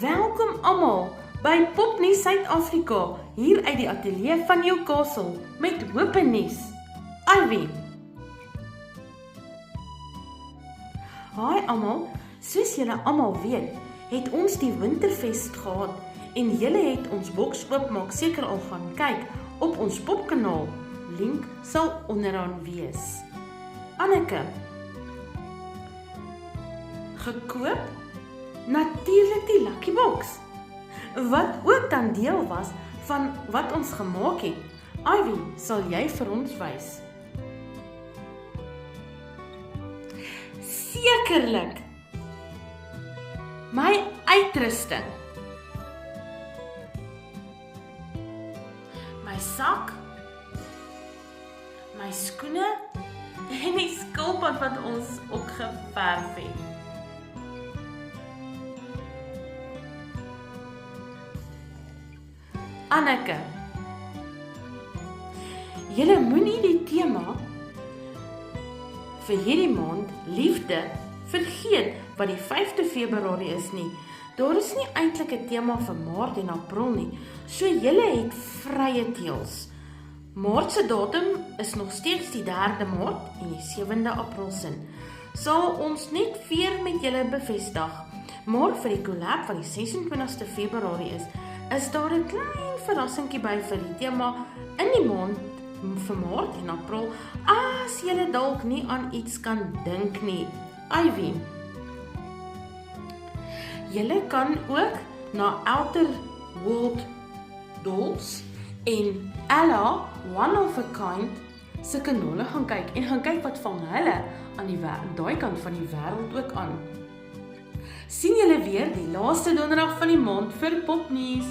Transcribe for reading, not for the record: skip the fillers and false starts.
Welkom almal by Popnuus Suid-Afrika, hier uit die ateljee van Newcastle, met hoop en nuus. Ivy. Hi almal, soos julle almal weet, het ons die Winterfest gehad en julle het ons boks oopmaak seker al gaan kyk op ons popkanaal. Link sal onderaan wees. Anneke. Gekoop? Natuurlik die Lucky Box, wat ook dan deel was van wat ons gemaak het. Ivy, sal jy vir ons wys? Sekerlik. My uitrusting. My sak, my skoene en die skilpad wat ons ook geverf het. Anneke, julle moenie die tema vir hierdie maand, liefde, vergeet wat die 5de Februarie is nie. Daar is nie eintlik 'n tema vir Maart en April nie, so julle het vrye teels. Maart se datum is nog steeds die 3de Maart en die 7de April sin. Sal ons net weer met julle bevestig, maar vir die collab van die 26ste Februarie is daar 'n klein verrassingkie by vir die tema in die maand vir Maart en April, as julle dalk nie aan iets kan dink nie. Ivy. Julle kan ook na Outer World Dolls en Ella One of a Kind se kanale gaan kyk en gaan kyk wat vang hulle aan daai kant van die wêreld ook aan. Sien julle weer die laaste donderdag van die maand vir Popnuus.